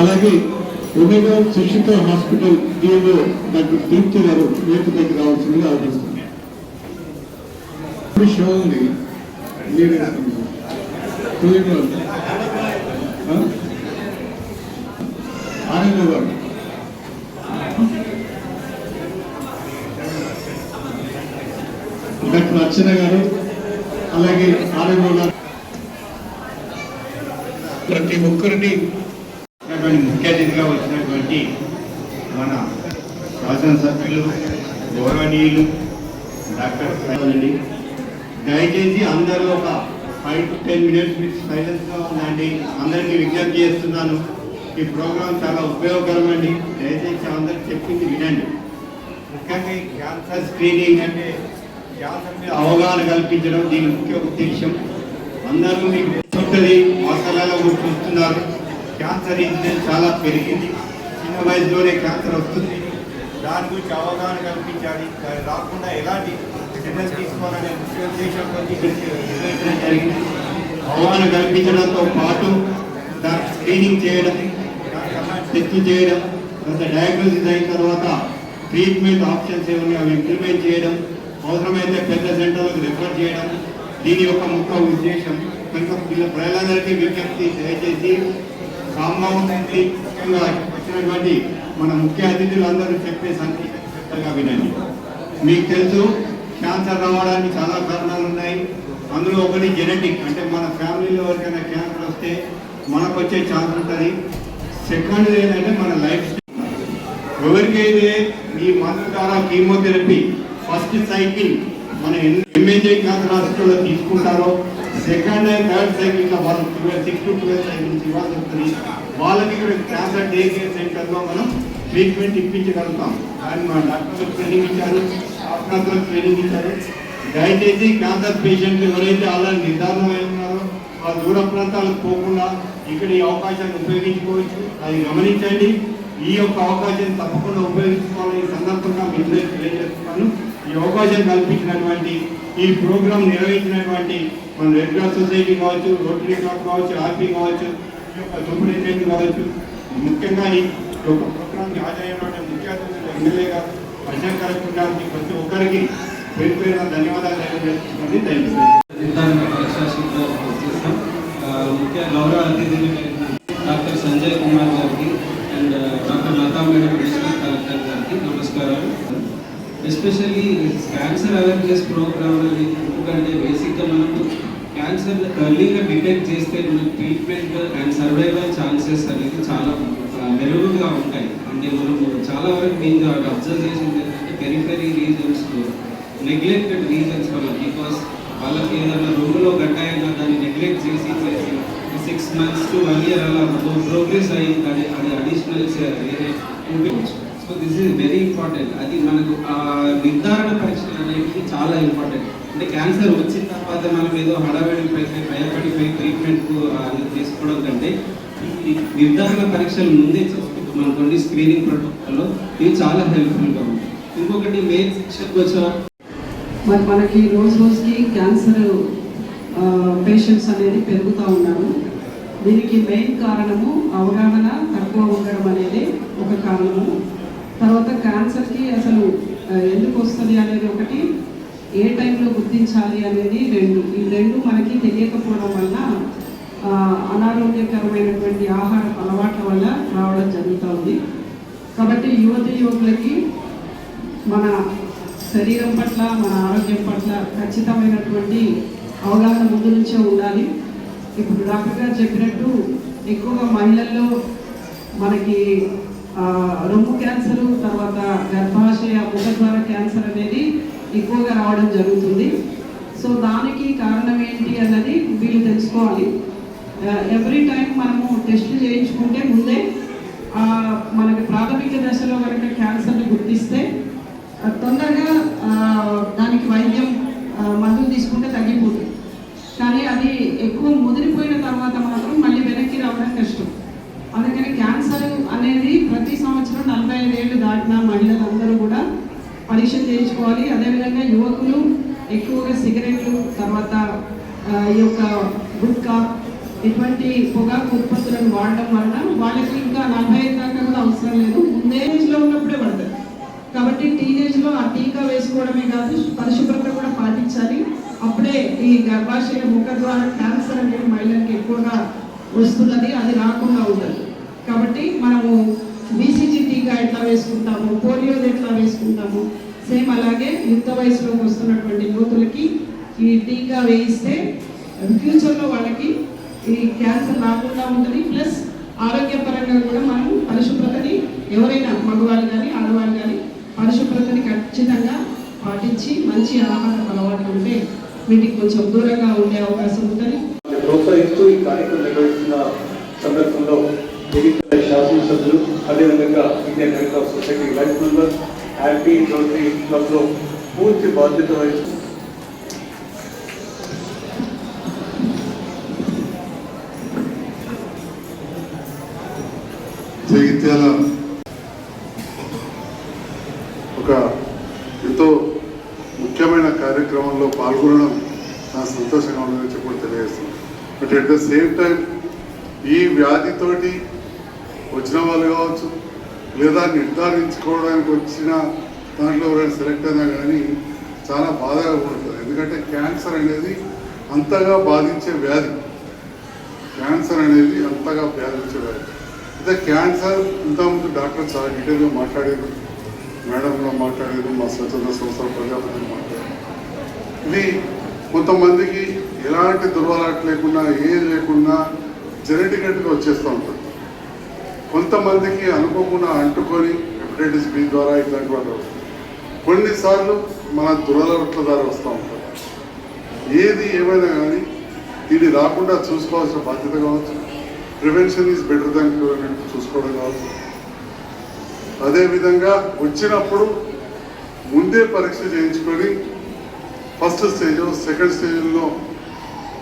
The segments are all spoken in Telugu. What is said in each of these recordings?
అలాగే ఒమేగా శిక్షిత హాస్పిటల్ డిఓ డాక్టర్ దీప్తి గారు వేదిక దగ్గర రావాల్సిందిగా ఆలోచిస్తున్నారు. షో ఉంది ఆనంద గారు, డాక్టర్ అర్చన గారు, అలాగే ఆనంద గారు, ప్రతి ఒక్కరిని ముఖ్య అతిథిగా వచ్చినటువంటి మన శాసనసభ్యులు గౌరవనీయులు డాక్టర్ అండి, దయచేసి అందరూ ఒక 5 to 10 minutes సైలెన్స్గా ఉండండి. అందరికీ విజ్ఞప్తి చేస్తున్నాను, ఈ ప్రోగ్రాం చాలా ఉపయోగకరం అండి. దయచేసి అందరికి చెప్పింది వినండి. ముఖ్యంగా ఈ క్యాన్సర్ స్క్రీనింగ్ అంటే క్యాన్సర్ మీద అవగాహన కల్పించడం దీని ముఖ్య ఉద్దేశం. అందరూ మీకు ఉంటుంది, హాస్పిటల్లో కూడా చూస్తున్నారు, క్యాన్సర్ ఇన్సిడెన్స్ చాలా పెరిగింది, చిన్న వయసులోనే క్యాన్సర్ వస్తుంది. దాని గురించి అవగాహన కల్పించాలి, రాకుండా ఎలాంటి చర్యలు తీసుకోవాలనే ముఖ్య ఉద్దేశంతో నిర్వహించడం జరిగింది. అవగాహన కల్పించడంతో పాటు దాన్ని స్క్రీనింగ్ చేయడం, టెస్ట్ చేయడం, తర్వాత డయాగ్నోసిస్ అయిన తర్వాత ట్రీట్మెంట్ ఆప్షన్స్ ఏమన్నా అవి ఇంప్లిమెంట్ చేయడం, అవసరమైతే పెద్ద సెంటర్లకు రిఫర్ చేయడం దీని యొక్క ముఖ్య ఉద్దేశం. కనుక ప్రజలందరికీ విజ్ఞప్తి, దయచేసి సామాన్యంగా ముఖ్యంగా వచ్చినటువంటి మన ముఖ్య అతిథులు అందరూ చెప్పే సంకేతంగా వినండి. మీకు తెలుసు, క్యాన్సర్ రావడానికి చాలా కారణాలు ఉన్నాయి. అందులో ఒకటి జెనెటిక్, అంటే మన ఫ్యామిలీలో ఎవరికైనా క్యాన్సర్ వస్తే మనకు వచ్చే ఛాన్స్ ఉంటుంది. సెకండ్ ఏంటంటే మన లైఫ్ స్టైల్. ఎవరికైతే ఈ మందు ద్వారా కీమోథెరపీ ఫస్ట్ సైకిల్ మన ఎంఏజే క్యాన్సర్ హాస్పిటల్లో తీసుకుంటారో, సెకండ్ అండ్ థర్డ్ సైకిల్ వాళ్ళు 6 to 12 సైకిల్స్ ఇవ్వాల్సి వస్తుంది. వాళ్ళకి ఇక్కడ క్యాన్సర్ డే కేర్ సెంటర్లో మనం ట్రీట్మెంట్ ఇప్పించగలుగుతాం. కానీ మా డాక్టర్లకు ట్రైనింగ్ ఇచ్చారు, డాక్టర్లకు ట్రైనింగ్ ఇచ్చారు. దయచేసి క్యాన్సర్ పేషెంట్లు ఎవరైతే అలా నిర్ధారణ ఉన్నారో ఆ దూర ప్రాంతాలకు పోకుండా ఇక్కడ ఈ అవకాశాన్ని ఉపయోగించుకోవచ్చు. అది గమనించండి. ఈ యొక్క అవకాశాన్ని తప్పకుండా ఉపయోగించుకోవాలని ఈ సందర్భంగా మీ అందరికీ తెలియజేస్తున్నాను. ఈ అవకాశం కల్పించినటువంటి, ఈ ప్రోగ్రాం నిర్వహించినటువంటి మన రెడ్ క్రాస్ సొసైటీ కావచ్చు, రోటరీ క్లబ్ కావచ్చు, ఆర్పీ కావచ్చు, ఈ యొక్క సూపరింటెండెంట్ కావచ్చు, ముఖ్యంగా ఈ యొక్క ప్రోగ్రాంకి హాజరైనటువంటి ముఖ్య అతిథులు ఎమ్మెల్యే గారు, అశోక్ కలెక్టర్ గారికి, ప్రతి ఒక్కరికి పేరు పేరున ధన్యవాదాలు తెలియజేస్తున్నాను. ముఖ్య గౌరవ అతిథులు డాక్టర్ సంజయ్ కుమార్ గారికి and doctor Lata madam, district collector గారికి నమస్కారాలు. ఎస్పెషల్లీ క్యాన్సర్ అవేర్నెస్ ప్రోగ్రామ్ అనేది ఎందుకంటే బేసిక్గా మనకు క్యాన్సర్ ఎర్లీగా డిటెక్ట్ చేస్తే మనకు ట్రీట్మెంట్ అండ్ సర్వైవల్ ఛాన్సెస్ అనేది చాలా మెరుగుగా ఉంటాయి. అంటే మనము చాలా వరకు మేము అబ్జర్వ్ చేసింది ఏంటంటే పెరిఫెరీ రీజన్స్లో నెగ్లెక్టెడ్ రీజన్స్ వల్ల, బికాస్ వాళ్ళకి ఏదైనా రూమ్లో గట్టాయినా దాన్ని నెగ్లెక్ట్ చేసి 6 months to 1 year అలా ప్రోగ్రెస్ అయ్యి అది అడిషనల్ చూపించవచ్చు. So this is very important. అది మనకు నిర్ధారణ పరీక్షలు అనేవి చాలా ఇంపార్టెంట్. అంటే క్యాన్సర్ వచ్చిన తర్వాత మనం ఏదో భయపడిపోయి ట్రీట్మెంట్ తీసుకోవడం కంటే ఈ నిర్ధారణ పరీక్షలు ముందే చేసుకుంటాం మన కొన్ని స్క్రీనింగ్ ప్రోటోకాల్లో ఇవి చాలా హెల్ప్ఫుల్గా ఉంటాయి. ఇంకొకటి మెయిన్ సెక్షన్కి వచ్చా మరి మనకి రోజుకి క్యాన్సర్ పేషెంట్స్ అనేది పెరుగుతూ ఉన్నారు. దీనికి మెయిన్ కారణము అవగాహన తక్కువ ఉండడం అనేది ఒక కారణము. తర్వాత క్యాన్సర్కి అసలు ఎందుకు వస్తుంది అనేది ఒకటి, ఏ టైంలో గుర్తించాలి అనేది ఈ రెండు మనకి తెలియకపోవడం వల్ల అనారోగ్యకరమైనటువంటి ఆహార అలవాట్ల వల్ల రావడం జరుగుతుంది. కాబట్టి యువకులకి మన శరీరం పట్ల, మన ఆరోగ్యం పట్ల ఖచ్చితమైనటువంటి అవగాహన ముందు నుంచే ఉండాలి. ఇప్పుడు డాక్టర్ గారు చెప్పినట్టు ఎక్కువగా మహిళల్లో మనకి రొమ్ము క్యాన్సర్, తర్వాత గర్భాశయ ముఖద్వార క్యాన్సర్ అనేది ఎక్కువగా రావడం జరుగుతుంది. సో దానికి కారణం ఏంటి అన్నది వీళ్ళు తెలుసుకోవాలి. ఎవ్రీ టైం మనము టెస్టులు చేయించుకుంటే ముందే మనకి ప్రాథమిక దశలో కనుక క్యాన్సర్ని గుర్తిస్తే తొందరగా దానికి వైద్యం మందులు తీసుకుంటే తగ్గిపోతుంది. కానీ అది ఎక్కువ ముదిరిపోయిన తర్వాత మాత్రం మళ్ళీ వెనక్కి రావడం కష్టం. అందుకని క్యాన్సర్ అనేది ప్రతి సంవత్సరం 45 ఏళ్ళు దాటిన మహిళలందరూ కూడా పరీక్ష చేయించుకోవాలి. అదేవిధంగా యువకులు ఎక్కువగా సిగరెట్లు, తర్వాత ఈ యొక్క గుట్కా, ఇటువంటి పొగాకు ఉత్పత్తులను వాడడం వలన వాళ్ళకి ఇంకా 45 దాకా కూడా అవసరం లేదు, ముందే ఏజ్లో ఉన్నప్పుడే పడుతుంది. కాబట్టి టీనేజ్లో ఆ టీకా వేసుకోవడమే కాదు, పరిశుభ్రత కూడా పాటించాలి. అప్పుడే ఈ గర్భాశయ ముఖ ద్వారా క్యాన్సర్ అనేది మహిళలకు ఎక్కువగా వస్తున్నది, అది రాకుండా ఉంటుంది. కాబట్టి మనము బీసీజీ టీకా ఎట్లా వేసుకుంటాము, పోలియోది ఎట్లా వేసుకుంటాము, సేమ్ అలాగే యుక్త వయసులోకి వస్తున్నటువంటి యువతులకి ఈ టీకా వేయిస్తే ఫ్యూచర్లో వాళ్ళకి ఈ క్యాన్సర్ రాకుండా ఉంటుంది. ప్లస్ ఆరోగ్యపరంగా కూడా మనం పరిశుభ్రతని ఎవరైనా మగవాళ్ళు కానీ ఆడవాళ్ళు కానీ పరిశుభ్రతని ఖచ్చితంగా పాటించి మంచి ఆహార అలవాట్లు ఉంటే వీటికి కొంచెం దూరంగా ఉండే అవకాశం ఉంటుంది. ప్రోత్సహిస్తూ ఈ కార్యక్రమం నిర్వహిస్తున్న సందర్భంలో జగిత్యాల శాసనసభ్యులు, అదేవిధంగా Indian Red Cross Society vice member, happy Rotary క్లబ్లో పూర్తి బాధ్యత వహిస్తూ జగిత్యాల ఒక ఎంతో ముఖ్యమైన కార్యక్రమంలో పాల్గొనడం నా సంతోషంగా ఉందని చెప్పి తెలియజేస్తున్నాను. But at the same time ఈ వ్యాధితోటి వచ్చిన వాళ్ళు కావచ్చు, లేదా నిర్ధారించుకోవడానికి వచ్చిన దాంట్లో ఎవరైనా సెలెక్ట్ అయినా కానీ చాలా బాధగా ఉంటుంది. ఎందుకంటే క్యాన్సర్ అనేది అంతగా బాధించే వ్యాధి. క్యాన్సర్ అనేది అంతగా బాధించే వ్యాధి. అయితే క్యాన్సర్ ఇంతకుముందు డాక్టర్ చాలా డీటెయిల్గా మాట్లాడారు, మేడంలో మాట్లాడారు, మా స్వచ్ఛంద సంస్థల ప్రజాపతి మాట్లాడారు. ఇది కొంతమందికి ఎలాంటి దుర్వాలాట లేకుండా, ఏం లేకుండా జెనెటిక్గా వచ్చేస్తూ ఉంటుంది. కొంతమందికి అనుకోకుండా అంటుకొని హెపటైటిస్ బి ద్వారా ఇట్లాంటి వాళ్ళు వస్తుంది. కొన్నిసార్లు మన దురలవాట్ల ద్వారా వస్తూ ఉంటుంది. ఏది ఏమైనా కానీ ఇది రాకుండా చూసుకోవాల్సిన బాధ్యత కావచ్చు. Prevention is better than cure అని చూసుకోవడం కావచ్చు. అదేవిధంగా వచ్చినప్పుడు ముందే పరీక్ష చేయించుకొని ఫస్ట్ స్టేజ్, సెకండ్ స్టేజ్లో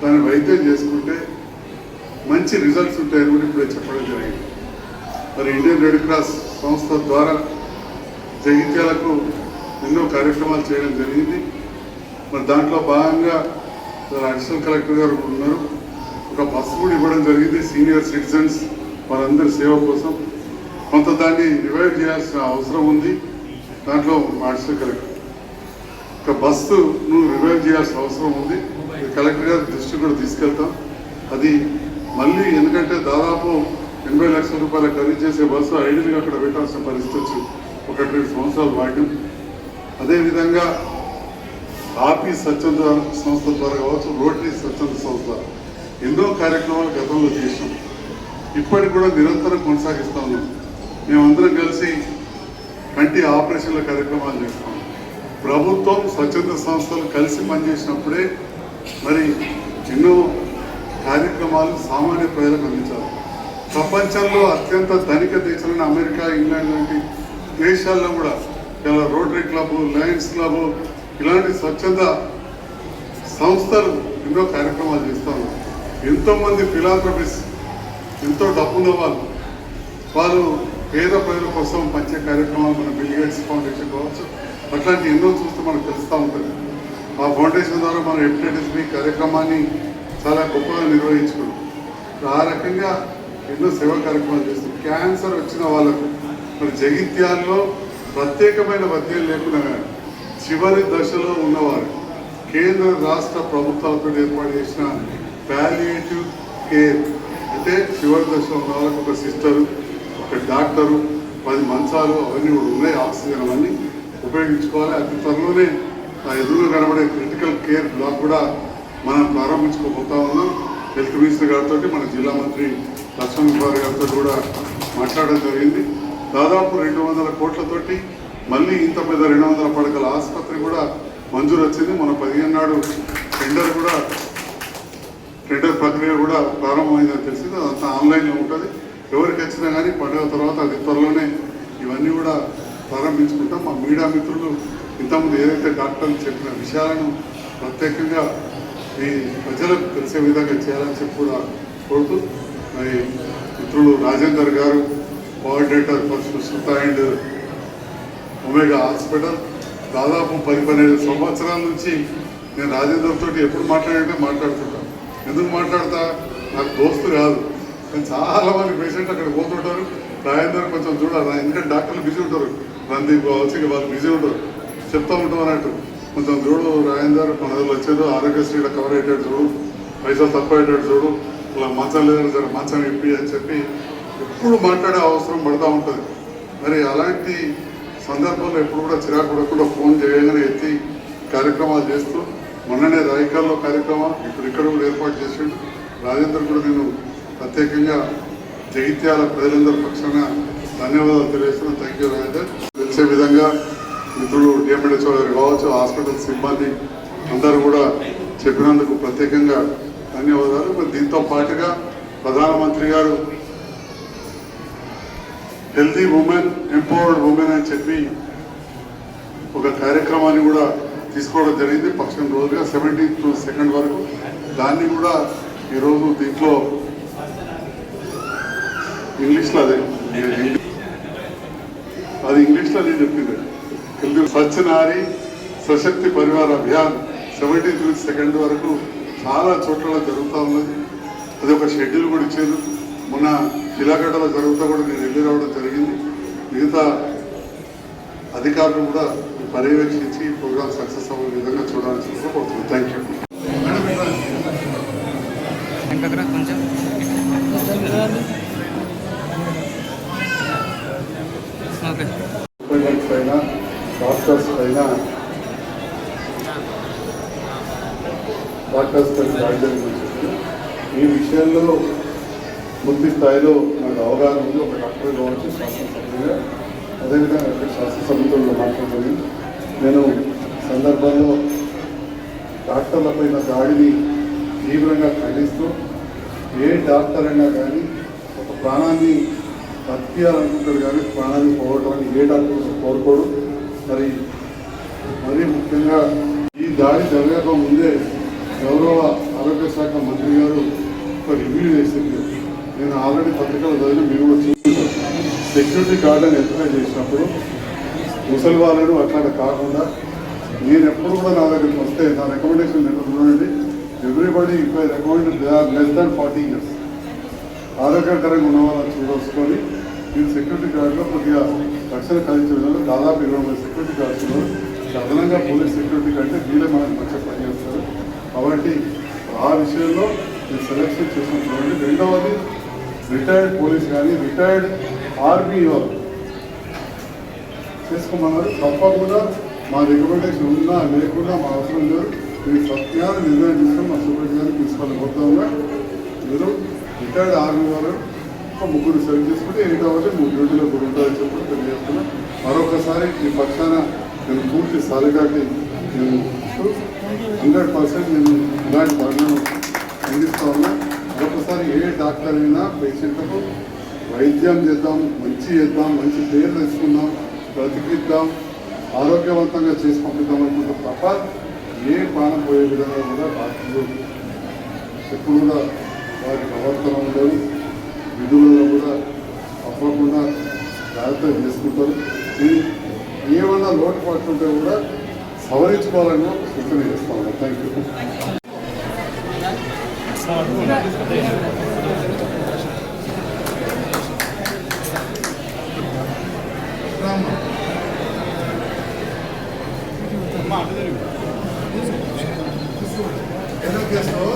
దాన్ని వైద్యం చేసుకుంటే మంచి రిజల్ట్స్ ఉంటాయని కూడా ఇప్పుడే చెప్పడం జరిగింది. మరి ఇండియన్ రెడ్ క్రాస్ సంస్థ ద్వారా జగిత్యాలకు ఎన్నో కార్యక్రమాలు చేయడం జరిగింది. మరి దాంట్లో భాగంగా అడిషనల్ కలెక్టర్ గారు ఉన్నారు, ఒక బస్సు కూడా ఇవ్వడం జరిగింది సీనియర్ సిటిజన్స్ వారందరి సేవ కోసం. కొంత దాన్ని రివైవ్ చేయాల్సిన అవసరం ఉంది. దాంట్లో అడిషనల్ కలెక్టర్ ఒక బస్సును రివైవ్ చేయాల్సిన అవసరం ఉంది. కలెక్టర్ గారి దృష్టి కూడా తీసుకెళ్తాం. అది మళ్ళీ ఎందుకంటే దాదాపు 80 లక్షల రూపాయల ఖరీదు చేసే బస్సు ఐడియల్గా అక్కడ పెట్టాల్సిన పరిస్థితి వచ్చి 1-2 సంవత్సరాలు వాడడం. అదేవిధంగా ఆపి స్వచ్ఛంద సంస్థ ద్వారా కావచ్చు, రోటరీ స్వచ్ఛంద సంస్థ ఎన్నో కార్యక్రమాలు గతంలో చేసాం. ఇప్పటికి కూడా నిరంతరం కొనసాగిస్తూ ఉన్నాం. మేమందరం కలిసి కంటి ఆపరేషన్ల కార్యక్రమాలు చేస్తాం. ప్రభుత్వం స్వచ్ఛంద సంస్థలు కలిసి పనిచేసినప్పుడే మరి ఎన్నో కార్యక్రమాలు సామాన్య ప్రజలకు అందించాలి. ప్రపంచంలో అత్యంత ధనిక దేశాలైన అమెరికా, ఇంగ్లాండ్ లాంటి దేశాల్లో కూడా ఇలా రోటరీ క్లబ్, లయన్స్ క్లబ్ ఇలాంటి స్వచ్ఛంద సంస్థలు ఎన్నో కార్యక్రమాలు చేస్తాను. ఎంతోమంది ఫిలాంథ్రపిస్ట్, ఎంతో డబ్బున్న వాళ్ళు పేద ప్రజల కోసం మంచి కార్యక్రమాలు మన బిల్ గేట్స్ ఫౌండేషన్ కావచ్చు, అట్లాంటి ఎన్నో చూస్తే మనకు తెలుస్తూ ఉంటుంది. ఆ ఫౌండేషన్ ద్వారా మన హెపటైటిస్ బి కార్యక్రమాన్ని చాలా గొప్పగా నిర్వహించుకున్నాం. ఆ రకంగా ఎన్నో సేవా కార్యక్రమాలు చేస్తాం. క్యాన్సర్ వచ్చిన వాళ్ళకు మరి జగిత్యాల్లో ప్రత్యేకమైన వైద్యం లేకుండా చివరి దశలో ఉన్నవారు కేంద్ర రాష్ట్ర ప్రభుత్వాలతో ఏర్పాటు చేసిన పాలియేటివ్ కేర్, అంటే చివరి దశలో ఉన్న వాళ్ళకు ఒక సిస్టరు, ఒక డాక్టరు, 10 మంచాలు అవన్నీ కూడా ఉన్నాయి. ఆక్సిజన్ అవన్నీ ఉపయోగించుకోవాలి. అతి త్వరలోనే ఆ ఎదురుగా కనబడే క్రిటికల్ కేర్ బ్లాక్ కూడా మనం ప్రారంభించుకోబోతా ఉన్నాం. హెల్త్ మినిస్టర్ గారితో, మన జిల్లా మంత్రి లక్ష్మణ్ కుమార్ గారితో కూడా మాట్లాడడం జరిగింది. దాదాపు 200 కోట్లతోటి మళ్ళీ ఇంత పెద్ద 200 పడకల ఆసుపత్రి కూడా మంజూరు వచ్చింది. మన 15 నాడు టెండర్ ప్రక్రియ కూడా ప్రారంభమైందని తెలిసింది. అదంతా ఆన్లైన్లో ఉంటుంది. ఎవరికి వచ్చినా కానీ పండుగ తర్వాత అతి త్వరలోనే ఇవన్నీ కూడా ప్రారంభించుకుంటాం. మా మీడియా మిత్రులు ఇంతకుముందు ఏదైతే డాక్టర్లు చెప్పిన విషయాలను ప్రత్యేకంగా ఈ ప్రజలకు తెలిసే విధంగా చేయాలని చెప్పి కూడా కోరుతూ, మరి మిత్రులు రాజేందర్ గారు, coordinator for Sushruta and omega hospital, దాదాపు 10-12 సంవత్సరాల నుంచి నేను రాజేందర్ తోటి ఎప్పుడు మాట్లాడుతుంటాను. ఎందుకు మాట్లాడతా, నాకు దోస్తు కాదు, కానీ చాలా మంది పేషెంట్ అక్కడ పోతుంటారు. రాయందరూ కొంచెం చూడాలి, ఎందుకంటే డాక్టర్లు బిజీ ఉంటారు, రందీప్ వచ్చి వాళ్ళు బిజీ ఉంటారు, చెప్తా ఉంటాం అన్నట్టు. కొంచెం చూడు రాయందరూ మన దగ్గర వచ్చేది ఆరోగ్యశ్రీలో కవర్ అయ్యేటట్టు చూడు, పైసలు తక్కువ అయ్యేటట్టు చూడు, ఇలా మంచం లేదని సరే మంచం ఇప్పి అని చెప్పి ఎప్పుడు మాట్లాడే అవసరం పడుతూ ఉంటుంది. మరి అలాంటి సందర్భంలో ఎప్పుడు కూడా చిరాకు పడకుండా ఫోన్ చేయగానే ఎత్తి కార్యక్రమాలు చేస్తూ, మొన్ననే రాయకాల్లో కార్యక్రమం ఇప్పుడు ఇక్కడ కూడా ఏర్పాటు చేసిండు. రాజేందర్ కూడా నేను ప్రత్యేకంగా జగిత్యాల ప్రజలందరి పక్షాన ధన్యవాదాలు తెలియజేస్తున్నాను. Thank you Rajender. తెలిసే విధంగా మిత్రులు డిఎంఎడ్హెచ్ఓ గారు కావచ్చు, హాస్పిటల్ సిబ్బంది అందరూ కూడా చెప్పినందుకు ప్రత్యేకంగా ధన్యవాదాలు. మరి దీంతో పాటుగా ప్రధానమంత్రి గారు హెల్దీ ఉమెన్ ఎంపవర్డ్ ఉమెన్ అని చెప్పి ఒక కార్యక్రమాన్ని కూడా తీసుకోవడం జరిగింది. 15 రోజులుగా 17th to 2nd వరకు. దాన్ని కూడా ఈరోజు దీంట్లో ఇంగ్లీష్లో అది ఇంగ్లీష్లో నేను చెప్పింది. హెల్దీ స్వచ్ఛ నారి సశక్తి పరివార అభియాన్ 17th to 2nd వరకు చాలా చోట్ల జరుగుతూ ఉన్నది. అది ఒక షెడ్యూల్ కూడా ఇచ్చారు. మొన్న శిలాగడ్డలో జరుగుతూ కూడా నేను వెళ్ళి రావడం జరిగింది. మిగతా అధికారులు కూడా పర్యవేక్షించి ప్రోగ్రామ్ సక్సెస్ అవ్వే విధంగా చూడాల్సి కోరుతున్నాను. Thank you. పైన డాక్టర్స్ పైన ఈ విషయంలో పూర్తి స్థాయిలో నాకు అవగాహన ఉంది. ఒక డాక్టర్ కావచ్చు, శాస్త్రసభ్యులుగా, అదేవిధంగా ఇక్కడ శాస్త్రసభ్యులతో మాట్లాడుతుంది. నేను సందర్భంలో డాక్టర్లపైన దాడిని తీవ్రంగా ఖండిస్తూ, ఏ డాక్టర్ అయినా కానీ ఒక ప్రాణాన్ని బతికేయాలనుకుంటాడు కానీ ప్రాణాన్ని పోగొట్టడానికి ఏ డాక్టర్ కోరుకోడు. మరీ ముఖ్యంగా ఈ దాడి జరగక ముందే గౌరవ ఆరోగ్య శాఖ మంత్రి గారు ఒక రివ్యూ చేసింది. నేను ఆల్రెడీ పత్రికలు చదివి మీరు కూడా చూస్తున్నారు. సెక్యూరిటీ గార్డులను ఎంపిక చేసినప్పుడు ముసలి వాళ్ళను అట్లా కాకుండా నేను ఎప్పుడు కూడా నా దగ్గరికి వస్తే నా రికమెండేషన్ చూడండి, everybody recommended they are less than 40 years. ఆరోగ్యకరంగా ఉన్న వాళ్ళని చూసుకొని మీరు సెక్యూరిటీ గార్డులో కొద్దిగా రక్షణ కలిగించే విధంగా దాదాపు 20 సెక్యూరిటీ గార్డ్స్ ఉన్నారు. అదనంగా పోలీస్ సెక్యూరిటీ కంటే వీళ్ళే మనకు మంచిగా పనిచేస్తారు. కాబట్టి ఆ విషయంలో మీరు సెలెక్షన్ చేసినప్పుడు రెండవది రిటైర్డ్ పోలీస్ కానీ రిటైర్డ్ ఆర్మీ వాళ్ళు చేసుకోమన్నారు. తప్పకుండా మా రికమెండేషన్ ఉన్నా లేకుండా మా అవసరం లేదు. మీరు సత్యాన్ని నిర్ణయం తీసుకొని మా సూపరింటెండెంట్ గారికి తీసుకోవాలి. మొత్తంగా మీరు రిటైర్డ్ ఆర్మీ వాళ్ళు ఒక 3 సెలెక్ట్ చేసుకుంటే 8 hours 3 డ్యూటీలో కూడా ఉంటారని చెప్పి తెలియజేస్తున్నా. మరొకసారి ఈ పక్షాన నేను పూర్తి సారిగాకి నేను 100% నేను ఇలాంటి పనులను అందిస్తా ఉన్నా. మరొకసారి ఏ డాక్టర్ అయినా పేషెంట్లకు వైద్యం చేద్దాం, మంచి చేద్దాం, మంచి పేరు తెచ్చుకుందాం, బ్రతికిద్దాం, ఆరోగ్యవంతంగా చేసి పంపిద్దాం అనుకుంటాం తప్ప ఏ ప్రాణం పోయే విధంగా కూడా డాక్టర్లు ఎప్పుడు కూడా వారి ప్రవర్తన ఉండదు, విధులలో కూడా తప్పకుండా జాగ్రత్తగా చేసుకుంటారు. ఏమన్నా లోటుపాట్లు ఉంటే కూడా సవరించుకోవాలని సూచన చేస్తాను. Thank you. ఎలా చేస్తావు?